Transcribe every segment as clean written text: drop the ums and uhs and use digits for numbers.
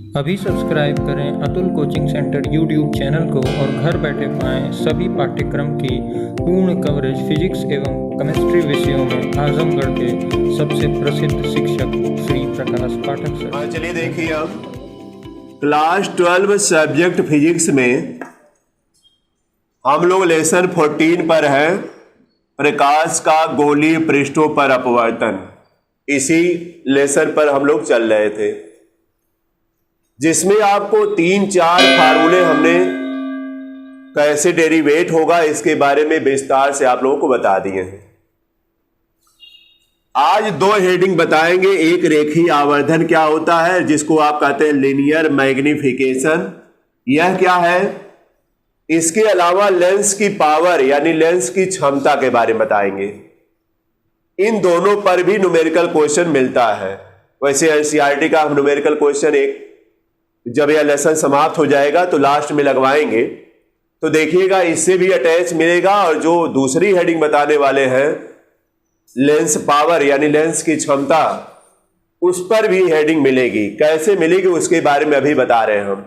अभी सब्सक्राइब करें Atul coaching centre YouTube channel को और घर बैठे पाएं सभी पाठ्यक्रम की पूर्ण कवरेज फिजिक्स एवं केमिस्ट्री विषयों में आजमगढ़ के सबसे प्रसिद्ध शिक्षक श्री प्रकाश पाठक सर। चलिए देखिए, अब क्लास 12 सब्जेक्ट फिजिक्स में हम लोग लेसन 14 पर हैं, प्रकाश का गोलीय पृष्ठों पर अपवर्तन। इसी लेसन पर हम लोग चल रहे थे, जिसमें आपको 3-4 फार्मूले हमने कैसे डेरिवेट होगा इसके बारे में विस्तार से आप लोगों को बता दिए हैं। आज 2 हेडिंग बताएंगे। एक रेखीय आवर्धन क्या होता है, जिसको आप कहते हैं लीनियर मैग्निफिकेशन, यह क्या है। इसके अलावा लेंस की पावर यानी लेंस की क्षमता के बारे में बताएंगे। इन दोनों पर भी न्यूमेरिकल क्वेश्चन मिलता है। वैसे एनसीईआरटी का हम न्यूमेरिकल क्वेश्चन एक जब यह लेसन समाप्त हो जाएगा तो लास्ट में लगवाएंगे, तो देखिएगा इससे भी अटैच मिलेगा। और जो दूसरी हेडिंग बताने वाले हैं लेंस पावर यानी लेंस की क्षमता, उस पर भी हेडिंग मिलेगी। कैसे मिलेगी उसके बारे में अभी बता रहे हैं हम।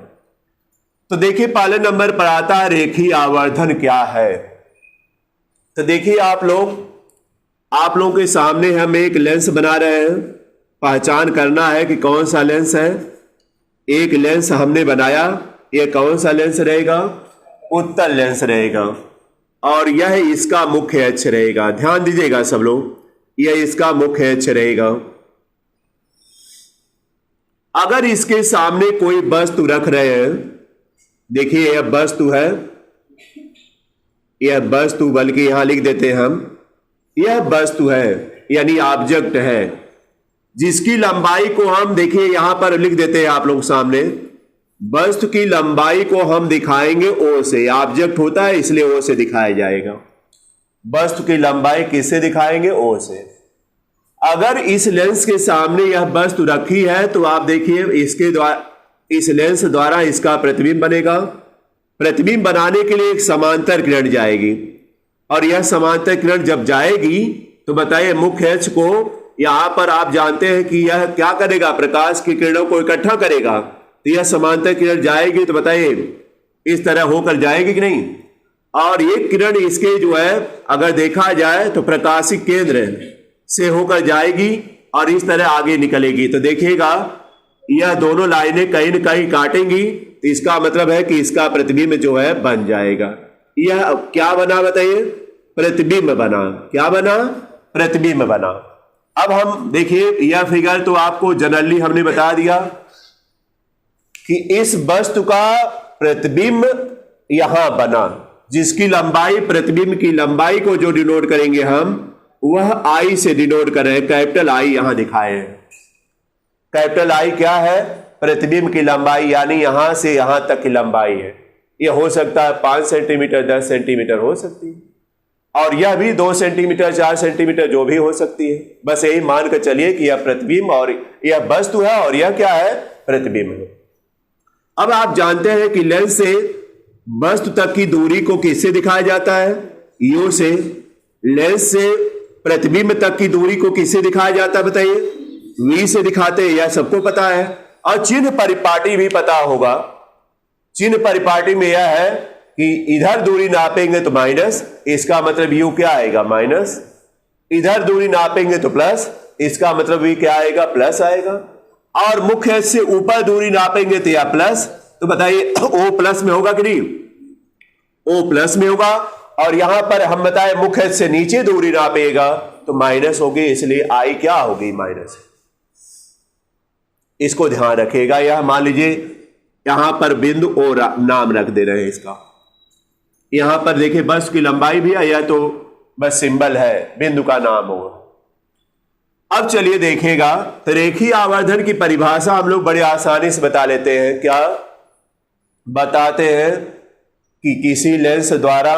तो देखिए पहले नंबर पर आता है रेखीय आवर्धन क्या है। तो देखिए आप लोगों के सामने हम एक लेंस बना रहे हैं। पहचान करना है कि कौन सा लेंस है। एक लेंस हमने बनाया, यह कौन सा लेंस रहेगा, उत्तल लेंस रहेगा, और यह इसका मुख्य अक्ष रहेगा। ध्यान दीजिएगा सब लोग, यह इसका मुख्य अक्ष रहेगा। अगर इसके सामने कोई वस्तु रख रहे हैं, देखिए यह वस्तु है, यह वस्तु, बल्कि यहां लिख देते हैं हम, यह वस्तु है यानी ऑब्जेक्ट है, जिसकी लंबाई को हम देखिए यहां पर लिख देते हैं आप लोग सामने। वस्तु की लंबाई को हम दिखाएंगे ओ से। ऑब्जेक्ट होता है इसलिए ओ से दिखाया जाएगा। वस्तु की लंबाई किससे दिखाएंगे, ओ से। अगर इस लेंस के सामने यह वस्तु रखी है तो आप देखिए इसके द्वारा, इस लेंस द्वारा इसका प्रतिबिंब बनेगा। प्रतिबिंब बनाने के लिए एक समांतर किरण जाएगी, और यह समांतर किरण जब जाएगी तो बताइए मुख्य अक्ष को, यहां पर आप जानते हैं कि यह क्या करेगा, प्रकाश की किरणों को इकट्ठा करेगा। तो यह समांतर किरण जाएगी तो बताइए इस तरह होकर जाएगी कि नहीं। और एक किरण इसके जो है अगर देखा जाए तो प्रकाशिक केंद्र से होकर जाएगी और इस तरह आगे निकलेगी। तो देखिएगा यह दोनों लाइनें कहीं न कहीं काटेंगी, तो इसका मतलब है कि इसका प्रतिबिंब जो है बन जाएगा। यह क्या बना बताइए, प्रतिबिंब बना। क्या बना, प्रतिबिंब बना। अब हम देखिए यह फिगर तो आपको जनरली हमने बता दिया कि इस वस्तु का प्रतिबिंब यहां बना, जिसकी लंबाई, प्रतिबिंब की लंबाई को जो डिनोट करेंगे हम, वह आई से डिनोट कर रहे हैं। कैपिटल आई यहां दिखाए हैं। कैपिटल आई क्या है, प्रतिबिंब की लंबाई, यानी यहां से यहां तक की लंबाई है। यह हो सकता है 5 सेंटीमीटर, 10 सेंटीमीटर हो सकती है, और यह भी 2 सेंटीमीटर, 4 सेंटीमीटर जो भी हो सकती है। बस यही मान कर चलिए कि यह प्रतिबिंब और यह वस्तु है और यह क्या है, प्रतिबिंब है। अब आप जानते हैं कि लेंस से वस्तु तक की दूरी को किससे दिखाया जाता है, यू से। लेंस से प्रतिबिंब तक की दूरी को किससे दिखाया जाता है बताइए, वी से दिखाते हैं, यह सबको पता है। और चिन्ह परिपाटी भी पता होगा। चिन्ह परिपाटी में यह है कि इधर दूरी नापेंगे तो माइनस, इसका मतलब यू क्या आएगा, माइनस। इधर दूरी नापेंगे तो प्लस, इसका मतलब वी क्या आएगा, प्लस आएगा। और मुख्य अक्ष से ऊपर दूरी नापेंगे तो यह प्लस। तो बताइए ओ प्लस में होगा कि नहीं, ओ प्लस में होगा। और यहां पर हम बताएं मुख्य अक्ष से नीचे दूरी नापेगा तो माइनस होगी, इसलिए आई क्या होगी, माइनस। इसको ध्यान रखिएगा। यह मान लीजिए यहां पर बिंदु ओ नाम रख दे रहे हैं इसका। यहां पर देखिए वस्तु की लंबाई भी है, यह तो बस सिंबल है, बिंदु का नाम होगा। अब चलिए देखिएगा, तो रेखीय आवर्धन की परिभाषा हम लोग बड़े आसानी से बता लेते हैं। क्या बताते हैं कि किसी लेंस द्वारा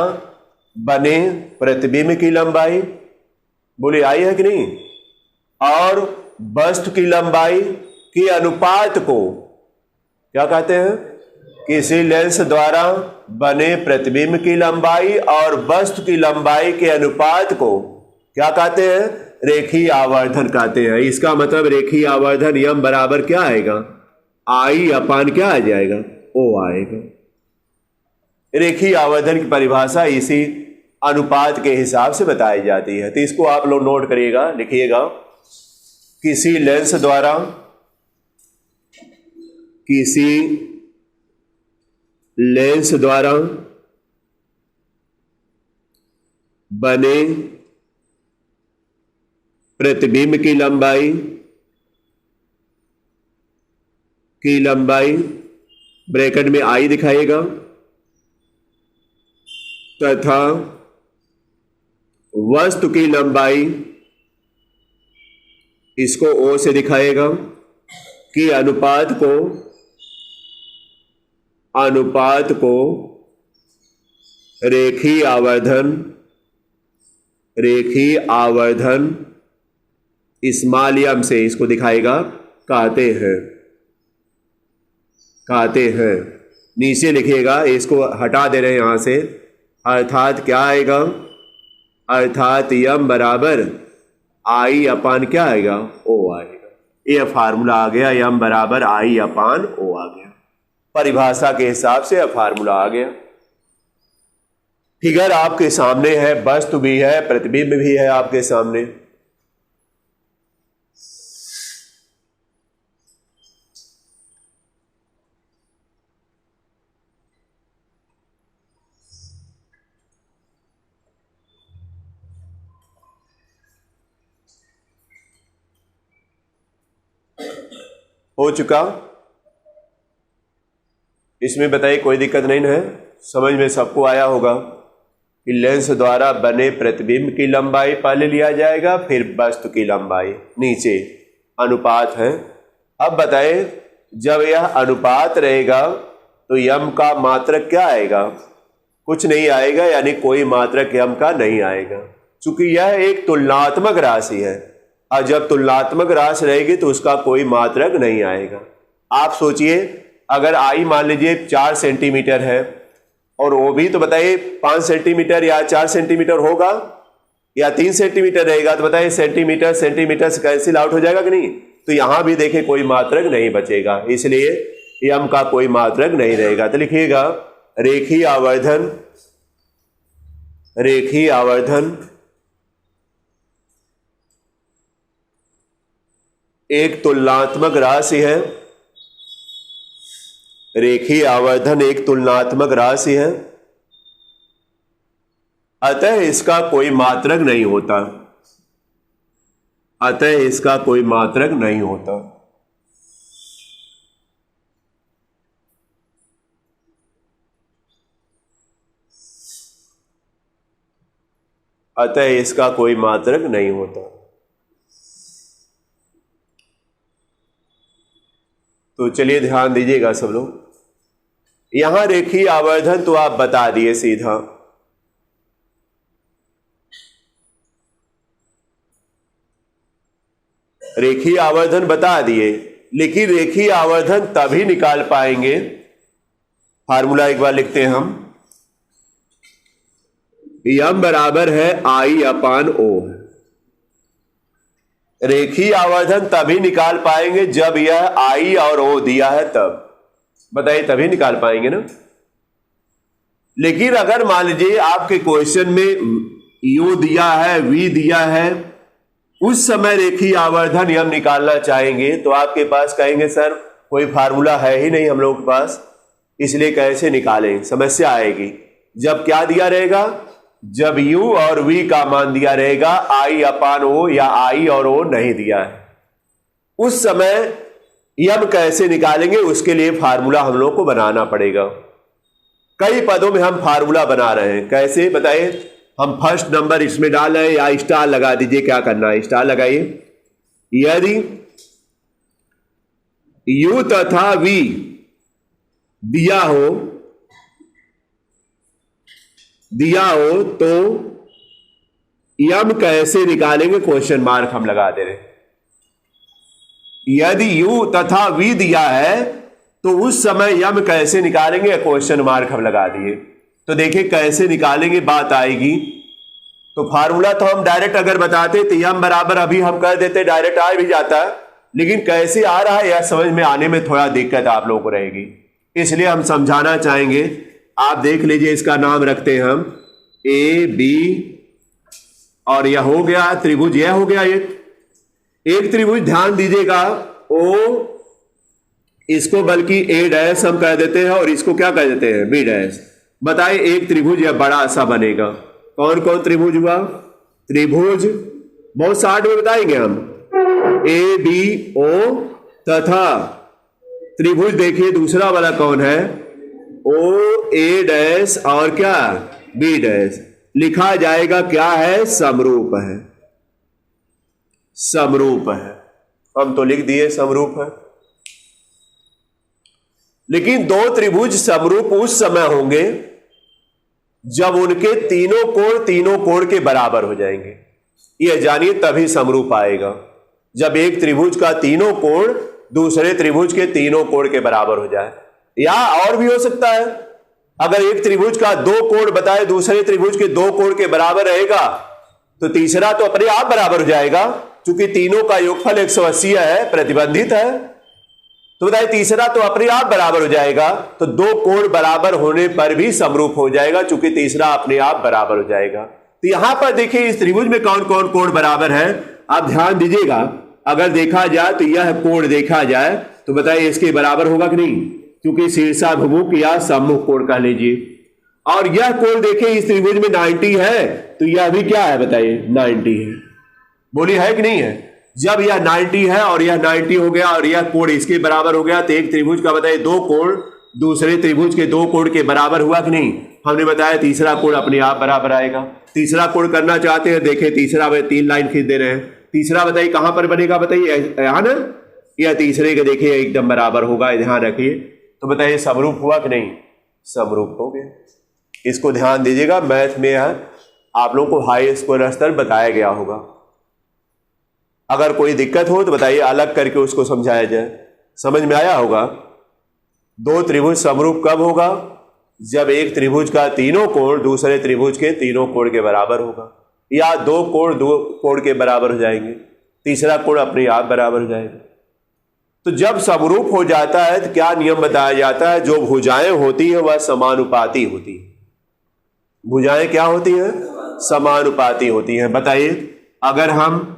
बने प्रतिबिंब की लंबाई, बोले आई है कि नहीं, और वस्तु की लंबाई के अनुपात को क्या कहते हैं, किसी लेंस द्वारा बने प्रतिबिंब की लंबाई और वस्तु की लंबाई के अनुपात को क्या कहते हैं, रेखीय आवर्धन कहते हैं। इसका मतलब रेखीय आवर्धन यम बराबर क्या आएगा, आई अपान क्या आ जाएगा, ओ आएगा। रेखीय आवर्धन की परिभाषा इसी अनुपात के हिसाब से बताई जाती है। तो इसको आप लोग नोट करिएगा, लिखिएगा। किसी लेंस द्वारा बने प्रतिबिंब की लंबाई ब्रैकेट में आई दिखाएगा तथा वस्तु की लंबाई इसको ओ से दिखाएगा कि अनुपात को रेखीय आवर्धन स्मॉल एम से इसको दिखाएगा कहते हैं। नीचे लिखिएगा, इसको हटा दे रहे हैं यहां से, अर्थात क्या आएगा, अर्थात यम बराबर आई अपान क्या आएगा, ओ आएगा। यह फार्मूला आ गया, यम बराबर आई अपान ओ आ गया। परिभाषा के हिसाब से यह फार्मूला आ गया। फिगर आपके सामने है, वस्तु भी है, प्रतिबिंब भी है आपके सामने। हो चुका, इसमें बताइए कोई दिक्कत नहीं है, समझ में सबको आया होगा कि लेंस द्वारा बने प्रतिबिंब की लंबाई पहले लिया जाएगा, फिर वस्तु की लंबाई, नीचे अनुपात है। अब बताएं, जब यह अनुपात रहेगा तो यम का मात्रक क्या आएगा, कुछ नहीं आएगा, यानी कोई मात्रक यम का नहीं आएगा, क्योंकि यह एक तुलनात्मक राशि है। और जब तुलनात्मक राशि रहेगी तो उसका कोई मात्रक नहीं आएगा। आप सोचिए, अगर आई मान लीजिए 4 सेंटीमीटर है और वो भी तो बताइए 5 सेंटीमीटर या 4 सेंटीमीटर होगा या 3 सेंटीमीटर रहेगा, तो बताइए सेंटीमीटर से कैंसिल आउट हो जाएगा कि नहीं। तो यहां भी देखिए कोई मात्रक नहीं बचेगा, इसलिए यम का कोई मात्रक नहीं रहेगा। तो लिखिएगा, रेखीय आवर्धन एक तुलनात्मक राशि है। रेखीय आवर्धन एक तुलनात्मक राशि है, अतः इसका कोई मात्रक नहीं होता। तो चलिए ध्यान दीजिएगा सब लोग। यहां रेखीय आवर्धन तो आप बता दिए सीधा, रेखीय आवर्धन बता दिए, लेकिन रेखीय आवर्धन तभी निकाल पाएंगे, फार्मूला एक बार लिखते हैं हम, यम बराबर है आई अपान ओ। रेखीय आवर्धन तभी निकाल पाएंगे जब यह आई और ओ दिया है, तब बताइए, तभी निकाल पाएंगे ना। लेकिन अगर मान लीजिए आपके क्वेश्चन में यू दिया है, वी दिया है, उस समय रेखीय आवर्धन यम निकालना चाहेंगे, तो आपके पास कहेंगे सर कोई फार्मूला है ही नहीं हम लोगों के पास, इसलिए कैसे निकालें, समस्या आएगी। जब क्या दिया रहेगा, जब u और v का मान दिया रहेगा आई अपान ओ, या आई और ओ नहीं दिया है, उस समय यम कैसे निकालेंगे, उसके लिए फार्मूला हम लोग को बनाना पड़ेगा। कई पदों में हम फार्मूला बना रहे हैं, कैसे बताइए। हम फर्स्ट नंबर इसमें डाल रहे हैं, या स्टार लगा दीजिए, क्या करना है स्टार लगाइए। यदि u तथा v दिया हो तो यम कैसे निकालेंगे, क्वेश्चन मार्क हम लगा दे रहे। यदि u तथा v दिया है तो उस समय यम कैसे निकालेंगे, क्वेश्चन मार्क हम लगा दिए। तो देखिए कैसे निकालेंगे, बात आएगी। तो फार्मूला तो हम डायरेक्ट अगर बताते तो यम बराबर अभी हम कर देते, डायरेक्ट आ भी जाता है, लेकिन कैसे आ रहा है यह समझ में आने में थोड़ा दिक्कत आप लोगों को रहेगी, इसलिए हम समझाना चाहेंगे। आप देख लीजिए, इसका नाम रखते हैं हम ए बी, और यह हो गया त्रिभुज, यह हो गया एक त्रिभुज। ध्यान दीजिएगा, ओ इसको बल्कि ए डैश हम कह देते हैं और इसको क्या कह देते हैं, बी डैश। बताइए एक त्रिभुज यह बड़ा सा बनेगा। कौन कौन त्रिभुज हुआ? त्रिभुज बहुत शार्ट में बताएंगे हम, ए बी ओ, तथा त्रिभुज देखिए दूसरा वाला कौन है, ओ ए डैश और क्या, बी डैश। लिखा जाएगा क्या है, समरूप है, समरूप है। हम तो लिख दिए समरूप है। लेकिन दो त्रिभुज समरूप उस समय होंगे जब उनके तीनों कोण के बराबर हो जाएंगे। यह जानिए तभी समरूप आएगा, जब एक त्रिभुज का तीनों कोण दूसरे त्रिभुज के तीनों कोण के बराबर हो जाए। या और भी हो सकता है, अगर एक त्रिभुज का दो कोण बताए दूसरे त्रिभुज के दो कोण के बराबर रहेगा तो तीसरा तो अपने आप बराबर हो जाएगा, क्योंकि तीनों का योगफल 180 है, प्रतिबंधित है। तो बताइए तीसरा तो अपने आप बराबर हो जाएगा, तो दो कोण बराबर होने पर भी समरूप हो जाएगा, क्योंकि तीसरा अपने आप बराबर हो जाएगा। तो यहां पर देखिए इस त्रिभुज में कौन कौन कोण बराबर है, आप ध्यान दीजिएगा। अगर देखा जाए तो यह कोण देखा जाए तो बताइए इसके बराबर होगा कि नहीं, क्योंकि शीर्षाभिमुख या सम्मुख कोण कह लीजिए। और यह कोण देखिए इस त्रिभुज में 90 है, तो यह भी क्या है बताइए, 90 है। बोलिए है कि नहीं है? जब यह 90 है और यह 90 हो गया और यह कोण इसके बराबर हो गया, तो एक त्रिभुज का बताइए दो कोण दूसरे त्रिभुज के दो कोण के बराबर हुआ कि नहीं? हमने बताया तीसरा कोण अपने आप बराबर आएगा। तीसरा कोण करना चाहते हैं, देखिए तीसरा में 3 लाइन खींच दे रहे हैं। तीसरा बताइए कहां पर बनेगा, बताइए यहां ना, यह तीसरे के देखिए एकदम बराबर होगा, ध्यान रखिए। तो बताइए समरूप हुआ कि नहीं? समरूप हो गया। इसको ध्यान दीजिएगा, मैथ में आप लोगों को हाई स्कूल स्तर बताया गया होगा। अगर कोई दिक्कत हो तो बताइए, अलग करके उसको समझाया जाए। समझ में आया होगा? दो त्रिभुज समरूप कब होगा? जब एक त्रिभुज का तीनों कोण दूसरे त्रिभुज के तीनों कोण के बराबर होगा, या दो कोण के बराबर हो जाएंगे, तीसरा कोण अपने आप बराबर हो जाएगा। तो जब समरूप हो जाता है तो क्या नियम बताया जाता है? जो भुजाएं होती है वह समानुपाती होती है। भुजाएं क्या होती हैं? समानुपाती होती हैं। बताइए अगर हम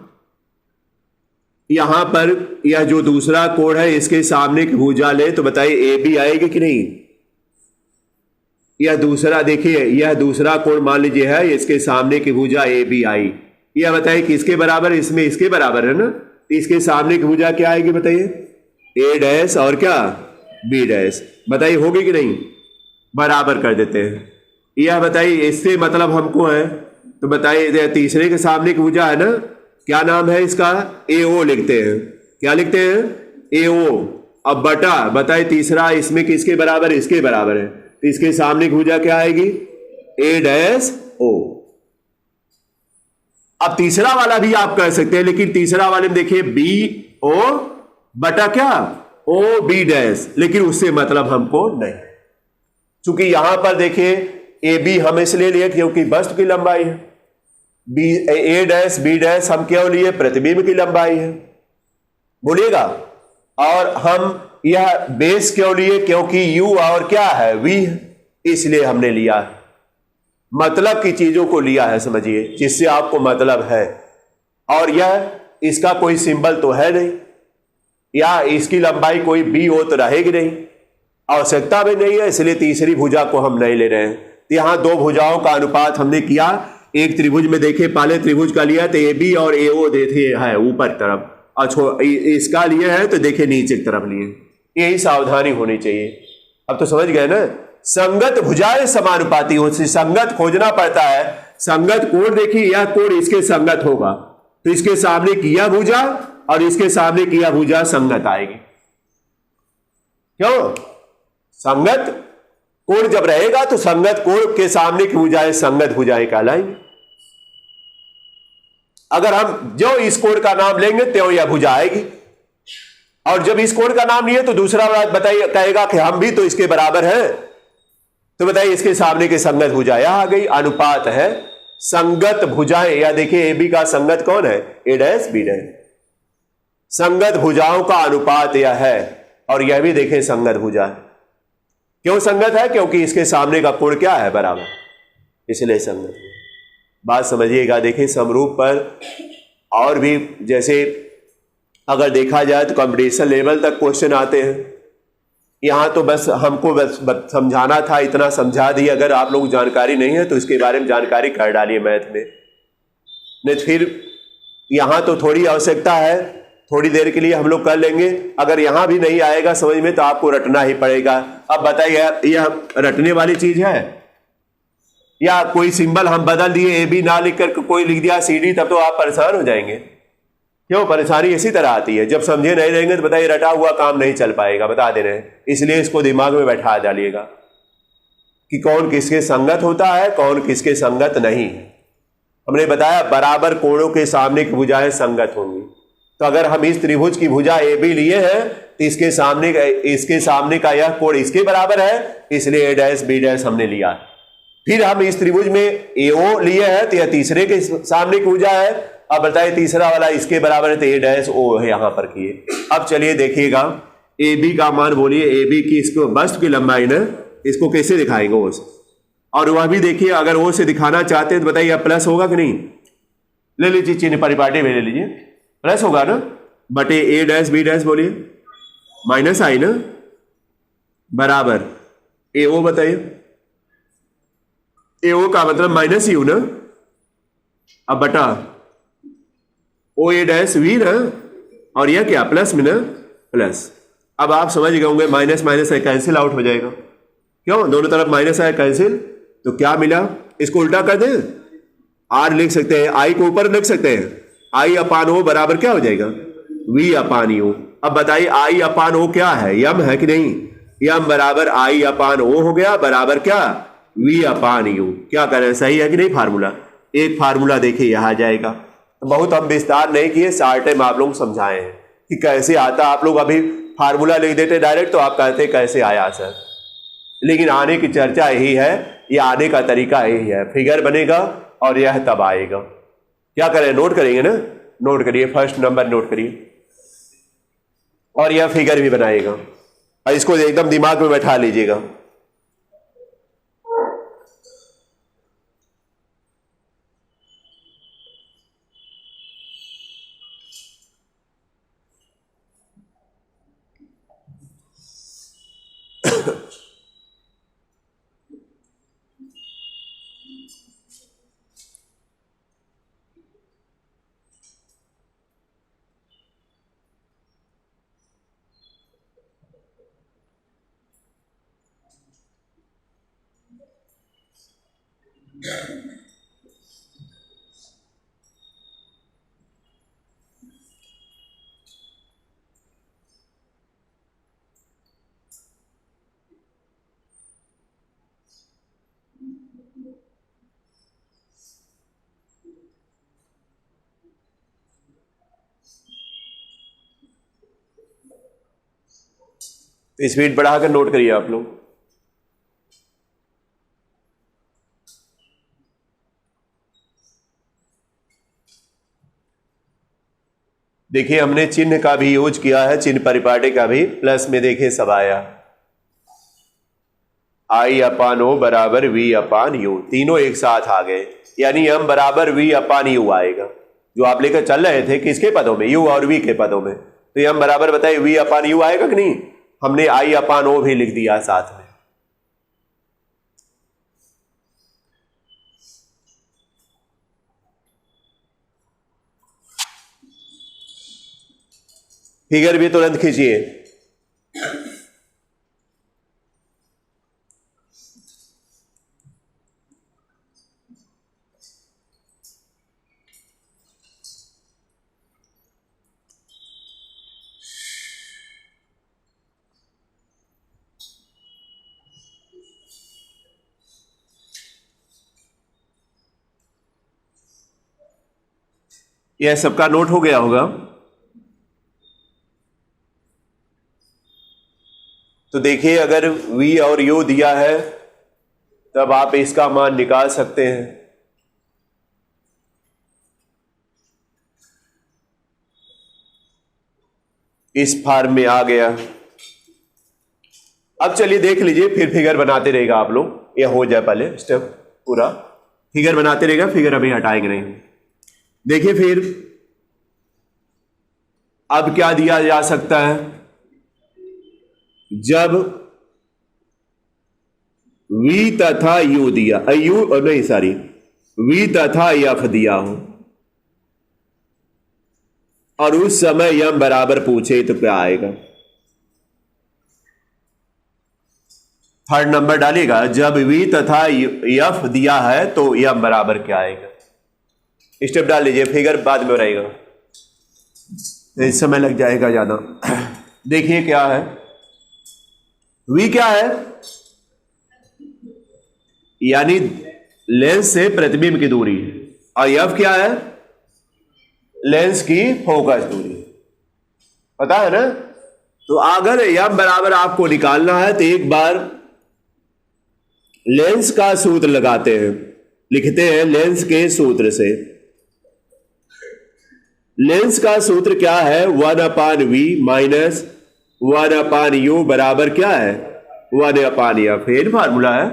यहां पर यह जो दूसरा कोण है इसके सामने की भुजा ले तो बताइए ए बी आएगी कि नहीं? यह दूसरा देखिए, यह दूसरा कोण मान लीजिए है, इसके सामने की भुजा ए बी आई, यह बताइए किसके बराबर? इसमें इसके बराबर है ना। इसके सामने की भुजा क्या आएगी बताइए? ए डैश और क्या, बी डैश। बताइए होगी कि नहीं? बराबर कर देते हैं। यह बताइए इससे मतलब हमको है, तो बताइए तीसरे के सामने की भुजा है ना, क्या नाम है इसका? ए ओ लिखते हैं। क्या लिखते हैं? ए ओ। अब बटा बताइए तीसरा इसमें किसके बराबर? इसके बराबर है, तो इसके सामने की भुजा क्या आएगी? ए डैश ओ। अब तीसरा वाला भी आप कह सकते हैं, लेकिन तीसरा वाले में देखिए बी ओ बटा क्या, ओ बी डैश, लेकिन उससे मतलब हमको नहीं, क्योंकि यहां पर देखिए ए बी हम इसलिए लिए क्योंकि वस्तु की लंबाई है, बी ए डैश बी डैश हम क्यों लिए? प्रतिबिंब की लंबाई है, बोलिएगा। और हम यह बेस क्यों लिए? क्योंकि u और क्या है, v है, इसलिए हमने लिया है। मतलब की चीजों को लिया है, समझिए, जिससे आपको मतलब है। और यह इसका कोई सिंबल तो है नहीं, या इसकी लंबाई कोई b हो तो रहेगी नहीं, आवश्यकता भी नहीं है, इसलिए तीसरी भुजा को हम नहीं ले रहे हैं। तो यहां दो भुजाओं का अनुपात हमने किया। एक त्रिभुज में देखिए पहले त्रिभुज का लिया तो ए बी और ए ओ देखिए है ऊपर तरफ, और इसका लिए है तो देखिए नीचे की तरफ लिए। यही सावधानी होनी चाहिए। अब तो समझ गए ना? संगत भुजाएं समानुपाती होती, संगत खोजना पड़ता है। संगत कोण देखिए, यह कोण इसके संगत होगा, तो इसके सामने किया भुजा और इसके सामने किया भुजा संगत आएगी। क्यों? संगत कोण जब रहेगा तो संगत कोण के सामने की भुजाएं संगत भुजाएं कहलाएंगी। अगर हम जो इस कोण का नाम लेंगे त्यों यह भुजा आएगी, और जब इस कोण का नाम लिए तो दूसरा बात बताइए, कहेगा कि हम भी तो इसके बराबर हैं, तो बताइए इसके सामने के संगत भुजा यह आ गई। अनुपात है संगत भुजाएं। या देखिए ए बी का संगत कौन है? ए डैश बी डैश। संगत भुजाओं का अनुपात यह है, और यह भी देखें संगत भुजा है। क्यों संगत है? क्योंकि इसके सामने का कोण क्या है? बराबर, इसलिए संगत। बात समझिएगा। देखिए समरूप पर और भी जैसे अगर देखा जाए तो कंपटीशन लेवल तक क्वेश्चन आते हैं। यहाँ तो बस हमको बस समझाना था, इतना समझा दिया। अगर आप लोग जानकारी नहीं है तो इसके बारे में जानकारी कर डालिए मैथ में, नहीं फिर यहाँ तो थोड़ी आवश्यकता है, थोड़ी देर के लिए हम लोग कर लेंगे। अगर यहाँ भी नहीं आएगा समझ में तो आपको रटना ही पड़ेगा। अब बताइए, यह रटने वाली चीज है या कोई सिंबल हम बदल दिए, ए बी ना लिख कर कोई लिख दिया सी डी, तब तो आप परेशान हो जाएंगे। क्यों? परेशानी इसी तरह आती है, जब समझे नहीं रहेंगे तो बताइए रटा हुआ काम नहीं चल पाएगा, बता दे रहे हैं। इसलिए इसको दिमाग में बैठा डालिएगा कि कौन किसके संगत होता है, कौन किसके संगत नहीं है। हमने बताया बराबर कोणों के सामने की भुजाएं संगत होंगी। तो अगर हम इस त्रिभुज की भुजा ए बी लिए हैं तो इसके सामने का यह कोण इसके बराबर है, इसलिए ए डैश बी डैश हमने लिया। फिर हम इस त्रिभुज में ए ओ लिए हैं तो यह तीसरे के सामने की भुजा है। अब बताइए तीसरा वाला इसके बराबर है तो ए डैश ओ है यहां पर किए। अब चलिए देखिएगा, ए बी का मान बोलिए, ए बी की इसको वस्तु की लंबाई ना, इसको कैसे दिखाएंगे ओ से, और वह भी देखिए अगर ओ से दिखाना चाहते हैं तो बताइए अब प्लस होगा कि नहीं? ले लीजिए, चिन्ह परिपाटी में ले लीजिए, प्लस होगा ना, बटे ए डैश बी डैश बोलिए, माइनस आई ना, बराबर ए ओ। बताइए ए ओ का मतलब माइनस यू ना, अब बटा ओ ए डैश वी ना, और यह क्या प्लस में ना, प्लस। अब आप समझ गए होंगे माइनस माइनस है कैंसिल आउट हो जाएगा। क्यों? दोनों तरफ माइनस है कैंसिल, तो क्या मिला? इसको उल्टा कर दें, आर लिख सकते हैं, आई को ऊपर लिख सकते हैं, आई अपान ओ बराबर क्या हो जाएगा? V upon you. अब बताइए आई अपान ओ क्या है? यम है कि नहीं? यम बराबर आई अपान ओ हो गया, बराबर क्या? V upon you. क्या करें, सही है कि नहीं फार्मूला? एक फार्मूला देखिए यहां आ जाएगा। तो बहुत हम विस्तार नहीं किए, शार्ट में आप लोग समझाए हैं कि कैसे आता। आप लोग अभी फार्मूला लिख देते डायरेक्ट तो आप कहते कैसे आया सर, लेकिन आने की चर्चा यही है, ये आने का तरीका यही है। फिगर बनेगा और यह तब आएगा। क्या करें, नोट करेंगे ना, नोट करिए, फर्स्ट नंबर नोट करिए, और यह फिगर भी बनाएगा और इसको एकदम दिमाग में बैठा लीजिएगा। स्पीड बढ़ाकर नोट करिए आप लोग। देखिए हमने चिन्ह का भी यूज किया है, चिन्ह परिपाटी का भी, प्लस में देखिए सब आया, आई अपान ओ बराबर वी अपान यू, तीनों एक साथ आ गए, यानी एम बराबर वी अपान यू आएगा। जो आप लेकर चल रहे थे किसके पदों में? यू और वी के पदों में, तो एम बराबर बताइए वी अपान यू आएगा कि नहीं? हमने आई अपान ओ भी लिख दिया साथ में। फिगर भी तुरंत खींचिए। यह सबका नोट हो गया होगा। तो देखिए अगर v और u दिया है तब आप इसका मान निकाल सकते हैं। इस फॉर्म में आ गया। अब चलिए देख लीजिए, फिर फिगर बनाते रहेगा आप लोग, ये हो जाए पहले स्टेप पूरा, फिगर बनाते रहेगा, फिगर अभी हटाएंगे नहीं। देखिए फिर अब क्या दिया जा सकता है, जब v तथा u दिया, u नहीं सॉरी, v तथा f दिया हो और उस समय यम बराबर पूछे तो क्या आएगा। थर्ड नंबर डालिएगा, जब v तथा f दिया है तो यम बराबर क्या आएगा। स्टेप डाल लीजिए, फिगर बाद में रहेगा, इस समय लग जाएगा ज्यादा। देखिए क्या है, v क्या है, यानी लेंस से प्रतिबिंब की दूरी, और f क्या है, लेंस की फोकस दूरी, पता है ना। तो अगर यम बराबर आपको निकालना है तो एक बार लेंस का सूत्र लगाते हैं, लिखते हैं लेंस के सूत्र से। लेंस का सूत्र क्या है, 1/v माइनस 1/u बराबर क्या है, 1/f। ये फार्मूला है,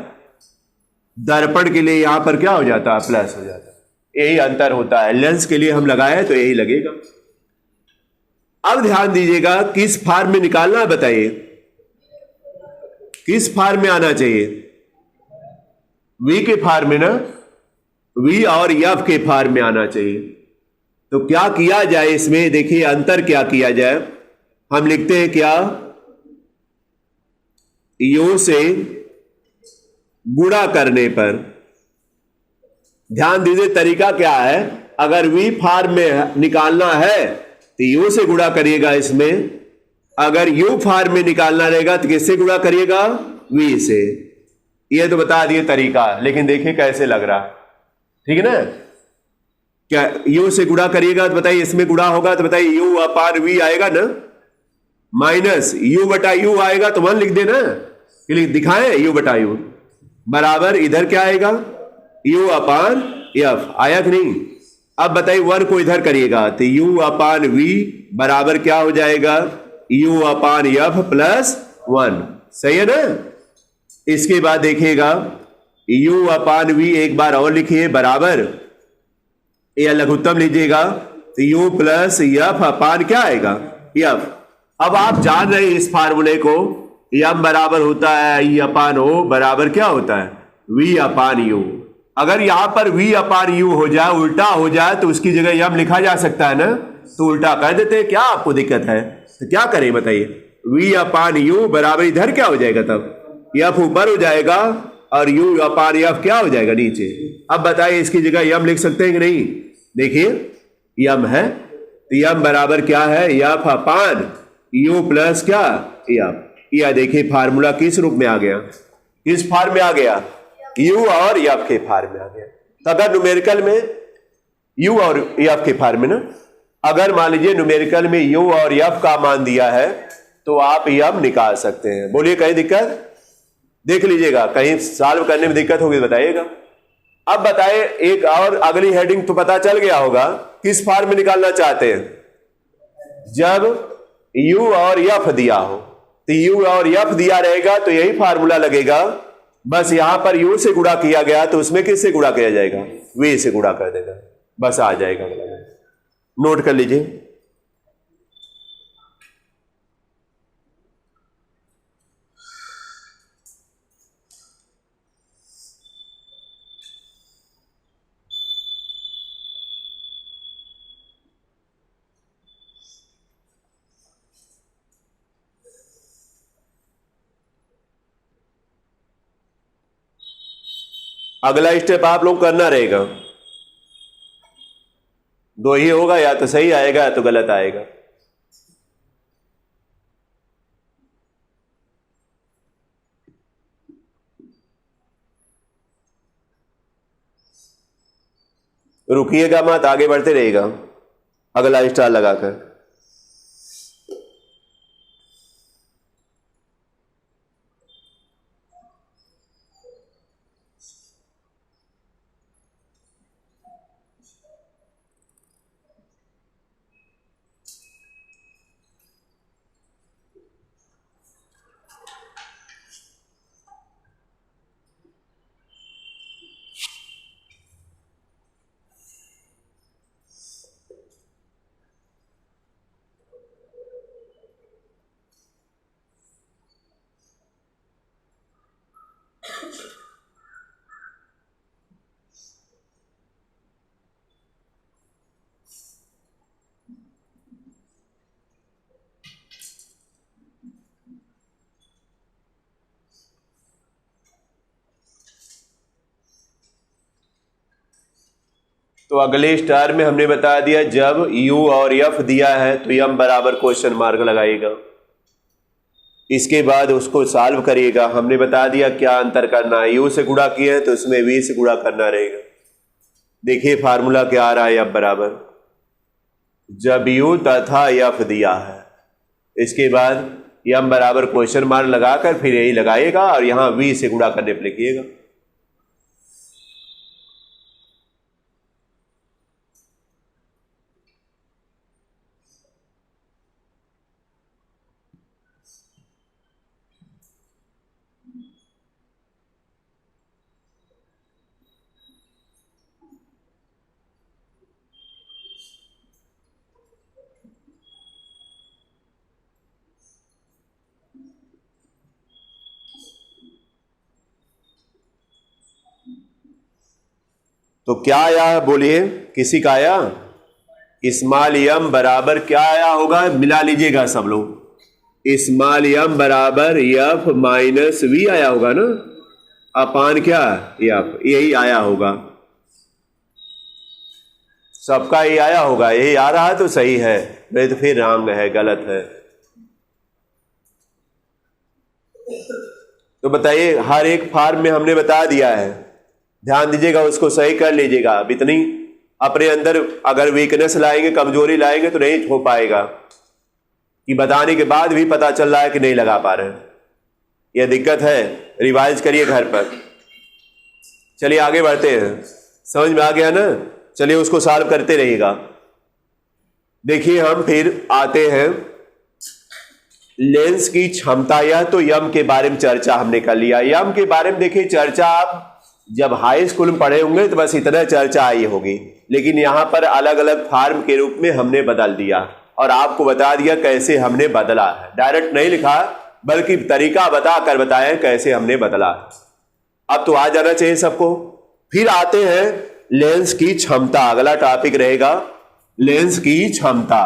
दर्पण के लिए यहां पर क्या हो जाता है, प्लस हो जाता है, यही अंतर होता है। लेंस के लिए हम लगाए तो यही लगेगा। अब ध्यान दीजिएगा, किस फॉर्म में निकालना है बताइए, किस फॉर्म में आना चाहिए, v के फॉर्म में ना, v और f के फॉर्म में आना चाहिए। तो क्या किया जाए इसमें, देखिए अंतर क्या किया जाए, हम लिखते हैं क्या, u से गुणा करने पर, ध्यान दीजिए तरीका क्या है, अगर v फॉर्म में निकालना है तो u से गुणा करिएगा इसमें, अगर u फॉर्म में निकालना रहेगा तो किससे गुणा करिएगा, v से। ये तो बता दिए तरीका, लेकिन देखिए कैसे लग रहा, ठीक है ना। क्या u से गुणा करिएगा तो बताइए, इसमें गुणा होगा तो बताइए u/v आएगा ना, माइनस u/u आएगा तो 1 लिख देना, दिखाएं u/u बराबर इधर क्या आएगा, u/f आया कि नहीं। अब बताइए 1 को इधर करिएगा तो u/v बराबर क्या हो जाएगा, u/f प्लस 1, सही है ना। इसके बाद देखिएगा u/v एक बार और लिखिए बराबर, या लघुत्तम लीजिएगा तो u प्लस f अपान क्या आएगा, f। अब आप जान रहे हैं इस फार्मूले को, यम बराबर होता है E/O बराबर क्या होता है, v/u। अगर यहां पर v/u हो जाए, उल्टा हो जाए, तो उसकी जगह यम लिखा जा सकता है ना, तो उल्टा कर देते हैं, क्या आपको दिक्कत है, तो क्या करें बताइए, v/u बराबर इधर क्या हो जाएगा, तब f ऊपर हो जाएगा और u/f क्या हो जाएगा, नीचे। अब बताइए इसकी जगह यम लिख सकते हैं कि नहीं, देखिए यम है तो यम बराबर क्या है, f/u प्लस क्या, f। या देखिए फार्मूला किस रूप में आ गया, किस फॉर्म में आ गया, u और f के फॉर्म में आ गया। तो अगर न्यूमेरिकल में u और f के फॉर्म में ना, अगर मान लीजिए न्यूमेरिकल में u और f का मान दिया है तो आप यम निकाल सकते हैं। बोलिए कहीं दिक्कत, देख लीजिएगा, कहीं सॉल्व करने में दिक्कत होगी बताइएगा। अब बताइए एक और अगली हेडिंग तो पता चल गया होगा, किस फॉर्म में निकालना चाहते हैं, जब u और f दिया हो, तो u और f दिया रहेगा तो यही फार्मूला लगेगा, बस यहां पर u से गुणा किया गया तो उसमें किससे गुणा किया जाएगा, v से गुणा कर देगा, बस आ जाएगा। नोट कर लीजिए, अगला स्टेप आप लोग करना रहेगा, दो ही होगा, या तो सही आएगा या तो गलत आएगा। रुकिएगा मत, आगे बढ़ते रहेगा अगला स्टार लगाकर। तो अगले स्टार में हमने बता दिया जब यू और एफ दिया है तो यम बराबर क्वेश्चन मार्क लगाइएगा। इसके बाद उसको सॉल्व करिएगा। हमने बता दिया क्या अंतर करना है, यू से गुणा किए तो इसमें वी से गुणा करना रहेगा। देखिए फार्मूला क्या आ रहा है, एफ बराबर जब यू तथा एफ दिया है, इसके बाद यम बराबर क्वेश्चन मार्क लगाकर फिर यही लगाइएगा और यहां वी से गुणा करने पर लिखिएगा। तो क्या आया बोलिए, किसी का आया? स्मॉल एम बराबर क्या आया होगा, मिला लीजिएगा सब लोग। स्मॉल एम बराबर एफ माइनस वी आया होगा ना, अपान क्या एफ, यही आया होगा। सबका ये आया होगा, यही आ रहा है तो सही है, नहीं तो फिर रॉन्ग है, गलत है। तो बताइए हर एक फॉर्म में हमने बता दिया है, ध्यान दीजिएगा, उसको सही कर लीजिएगा। अब इतनी अपने अंदर अगर वीकनेस लाएंगे, कमजोरी लाएंगे तो नहीं हो पाएगा कि बताने के बाद भी पता चल रहा है कि नहीं लगा पा रहे हैं। यह दिक्कत है, रिवाइज करिए घर पर। चलिए आगे बढ़ते हैं, समझ में आ गया ना? चलिए उसको सॉल्व करते रहिएगा। देखिए हम फिर आते हैं लेंस की क्षमता, या तो यम के बारे में चर्चा हमने कर लिया। यम के बारे में देखिए चर्चा आप जब हाई स्कूल में पढ़े होंगे तो बस इतना चर्चा आई होगी, लेकिन यहां पर अलग अलग फॉर्म के रूप में हमने बदल दिया और आपको बता दिया कैसे हमने बदला है। डायरेक्ट नहीं लिखा बल्कि तरीका बताकर बताएं कैसे हमने बदला। अब तो आ जाना चाहिए सबको। फिर आते हैं लेंस की क्षमता, अगला टॉपिक रहेगा लेंस की क्षमता।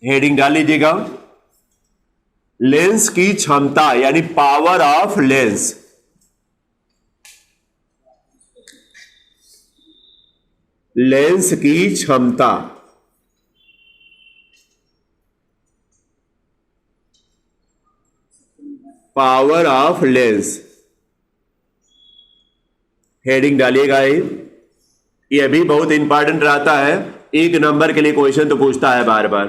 हेडिंग डाल लीजिएगा, लेंस की क्षमता यानी पावर ऑफ लेंस। लेंस की क्षमता, पावर ऑफ लेंस, हेडिंग डालिएगा। ये भी बहुत इंपॉर्टेंट रहता है, एक नंबर के लिए क्वेश्चन तो पूछता है बार बार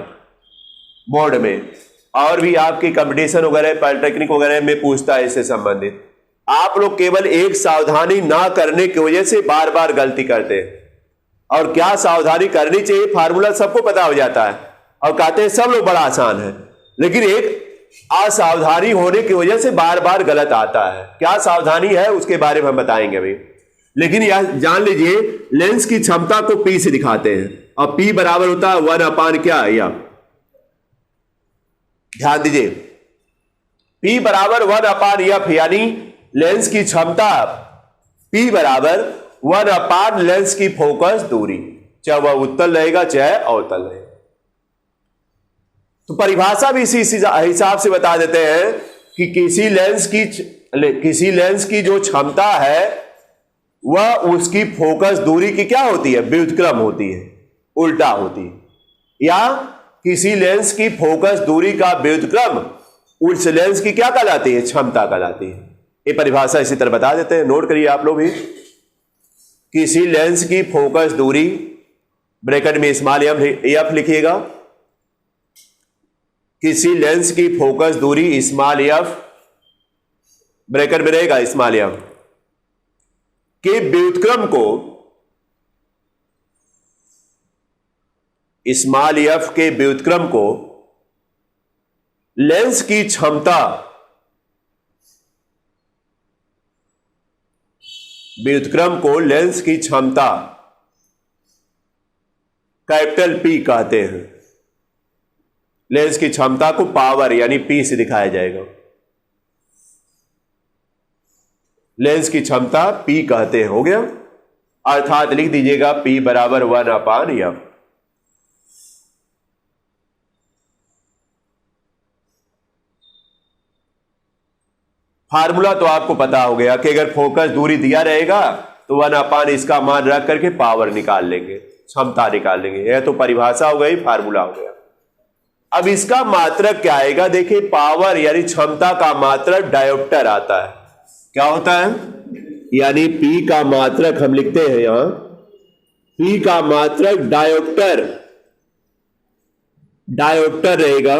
बोर्ड में, और भी आपकी कंपटीशन वगैरह पॉलिटेक्निक वगैरह में पूछता है इससे संबंधित। आप लोग केवल एक सावधानी ना करने की वजह से बार बार गलती करते हैं, और क्या सावधानी करनी चाहिए फार्मूला सबको पता हो जाता है और कहते हैं सब लोग बड़ा आसान है, लेकिन एक असावधानी होने की वजह से बार बार गलत आता है। क्या सावधानी है उसके बारे में हम बताएंगे अभी, लेकिन यह जान लीजिए लेंस की क्षमता को पी से दिखाते हैं और पी बराबर होता है 1 क्या, या ध्यान दीजिए P बराबर 1/F, यानी लेंस की क्षमता P बराबर 1 लेंस की फोकस दूरी, चाहे वह उत्तल रहेगा चाहे अवतल रहेगा। तो परिभाषा भी इसी हिसाब से बता देते हैं कि किसी लेंस की जो क्षमता है वह उसकी फोकस दूरी की क्या होती है, व्युत्क्रम होती है, उल्टा होती है, या किसी लेंस की फोकस दूरी का व्युत्क्रम उस लेंस की क्या कहलाती है, क्षमता कहलाती है। ये परिभाषा इसी तरह बता देते हैं, नोट करिए आप लोग भी। किसी लेंस की फोकस दूरी, ब्रैकेट में स्मॉल एफ लिखिएगा, किसी लेंस की फोकस दूरी स्मॉल एफ, ब्रैकेट में रहेगा स्मॉल एफ, के व्युत्क्रम को, स्मॉल एफ के व्युत्क्रम को लेंस की क्षमता, व्युत्क्रम को लेंस की क्षमता कैपिटल P कहते हैं। लेंस की क्षमता को पावर यानी P से दिखाया जाएगा। लेंस की क्षमता P कहते हैं, हो गया। अर्थात लिख दीजिएगा P बराबर 1/F। फार्मूला तो आपको पता हो गया कि अगर फोकस दूरी दिया रहेगा तो 1/, इसका मान रख करके पावर निकाल लेंगे, क्षमता निकाल लेंगे। यह तो परिभाषा हो गई, फार्मूला हो गया। अब इसका मात्रक क्या आएगा? देखिए, पावर यानी क्षमता का मात्रक डायोप्टर आता है। क्या होता है? यानी P का मात्रक हम लिखते हैं यहां, P का मात्रक डायोप्टर रहेगा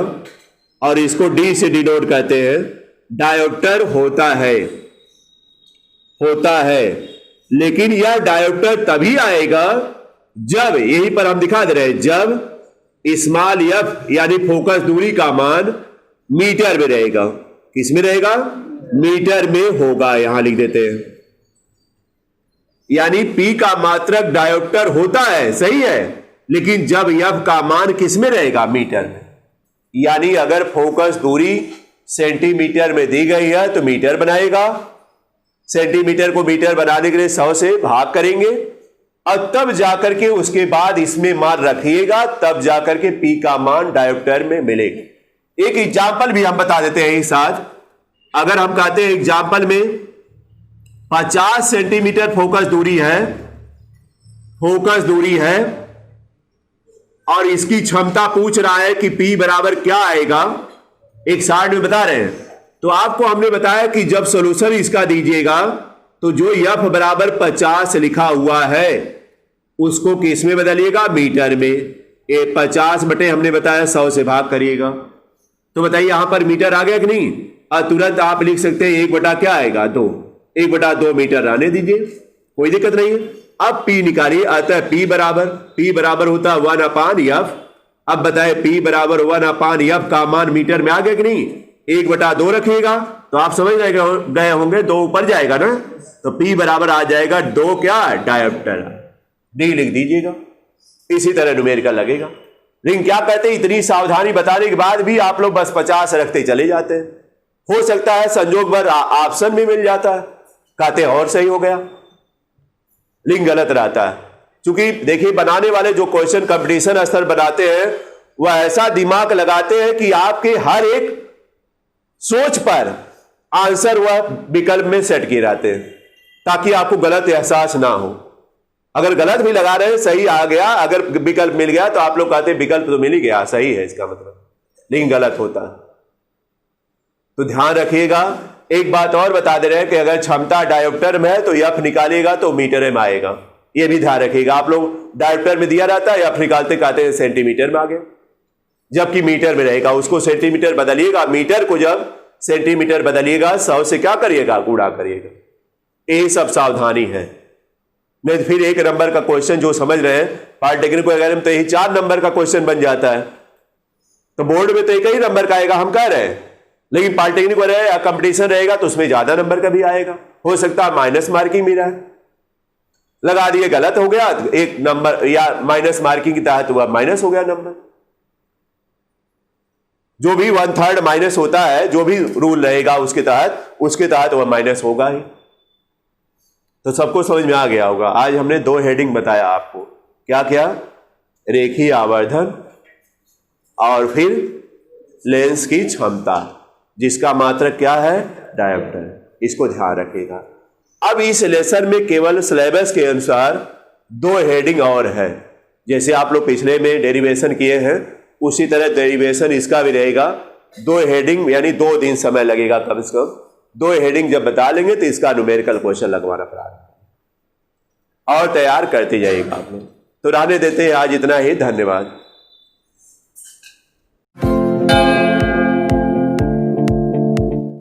और इसको D से डिनोट करते हैं। डायोप्टर होता है, लेकिन यह डायोप्टर तभी आएगा जब, यहीं पर हम दिखा दे रहे हैं, जब स्मॉल f यानी फोकस दूरी का मान मीटर में रहेगा। किस में रहेगा? मीटर में होगा, यहां लिख देते हैं। यानी P का मात्रक डायोप्टर होता है, सही है, लेकिन जब f का मान किस में रहेगा? मीटर में। यानी अगर फोकस दूरी सेंटीमीटर में दी गई है तो मीटर बनाएगा, सेंटीमीटर को मीटर बनाने के लिए 100 से भाग करेंगे और तब जाकर के उसके बाद इसमें मान रखिएगा, तब जाकर के P का मान डायोप्टर में मिलेगा। एक एग्जाम्पल भी हम बता देते हैं एक साथ। अगर हम कहते हैं एग्जाम्पल में 50 सेंटीमीटर फोकस दूरी है और इसकी क्षमता पूछ रहा है कि P बराबर क्या आएगा, एक साइड में बता रहे हैं। तो आपको हमने बताया कि जब सॉल्यूशन इसका दीजिएगा तो जो F बराबर 50 लिखा हुआ है उसको किस में बदलिएगा? मीटर में। ये 50 बटे हमने बताया 100 से भाग करिएगा। तो बताइए यहां पर मीटर आ गया कि नहीं? और तुरंत आप लिख सकते हैं 1 बटा क्या आएगा? 2। 1/2 मीटर आने दीजिए, कोई दिक्कत नहीं है। अब P निकालिए। अतः P बराबर होता है 1/F। अब बताए P बराबर 1/F का मान मीटर में आ गया कि नहीं? 1/2 रखिएगा तो आप समझ गए होंगे, 2 ऊपर जाएगा ना, तो P बराबर आ जाएगा 2 क्या? डायोप्टर। D लिख दीजिएगा। इसी तरह न्यूमेरिकल लगेगा। लेकिन क्या कहते हैं, इतनी सावधानी बताने के बाद भी आप लोग बस 50 रखते चले जाते हैं। हो सकता है संजोग भर ऑप्शन भी मिल जाता है, कहते हैं और सही हो गया, लेकिन गलत रहता है। क्योंकि देखिए, बनाने वाले जो क्वेश्चन कंपटीशन स्तर बनाते हैं वह ऐसा दिमाग लगाते हैं कि आपके हर एक सोच पर आंसर वह विकल्प में सेट किए रहते हैं ताकि आपको गलत एहसास ना हो। अगर गलत भी लगा रहे हैं, सही आ गया, अगर विकल्प मिल गया तो आप लोग कहते हैं विकल्प तो मिल ही गया, सही है इसका मतलब, लेकिन गलत होता है। तो ध्यान रखिएगा। एक बात और बता दे रहे हैं कि अगर क्षमता डायोप्टर में है तो F निकालिएगा तो मीटर में आएगा। यह भी ध्यान रखिएगा। आप लोग डायोप्टर में दिया रहता है, F निकालते कहते हैं सेंटीमीटर में आ गया, जबकि मीटर में रहेगा। उसको सेंटीमीटर बदलिएगा, मीटर को जब सेंटीमीटर बदलिएगा 100 से क्या करिएगा? गुणा करिएगा। ये सब सावधानी है। नहीं तो फिर 1 नंबर का क्वेश्चन जो समझ रहे हैं पॉलिटेक्निक वगैरह में तो यही 4 नंबर का क्वेश्चन बन जाता है, तो बोर्ड में तो एक ही नंबर का आएगा, हम कह रहे हैं। लेकिन पॉलिटेक्निक वगैरह या कंपटीशन रहेगा तो उसमें ज्यादा नंबर का भी आएगा। हो सकता है माइनस मार्किंग मिला है, लगा दिए, गलत हो गया 1 नंबर, या माइनस मार्किंग के तहत हुआ माइनस हो गया नंबर। जो भी 1/3 माइनस होता है, जो भी रूल रहेगा उसके तहत वह माइनस होगा ही। तो सबको समझ में आ गया होगा। आज हमने 2 हेडिंग बताया आपको, क्या क्या? रेखीय आवर्धन और फिर लेंस की क्षमता, जिसका मात्रक क्या है? डायोप्टर। इसको ध्यान रखिएगा। अब इस लेसन में केवल सिलेबस के अनुसार 2 हेडिंग और है। जैसे आप लोग पिछले में डेरिवेशन किए हैं उसी तरह डेरिवेशन इसका भी रहेगा। 2 हेडिंग यानी 2 दिन समय लगेगा कम से कम। 2 हेडिंग जब बता लेंगे तो इसका न्यूमेरिकल क्वेश्चन लगवाना पड़ेगा और तैयार करते जाइएगा आप लोग। तो रहने देते हैं आज इतना ही। धन्यवाद।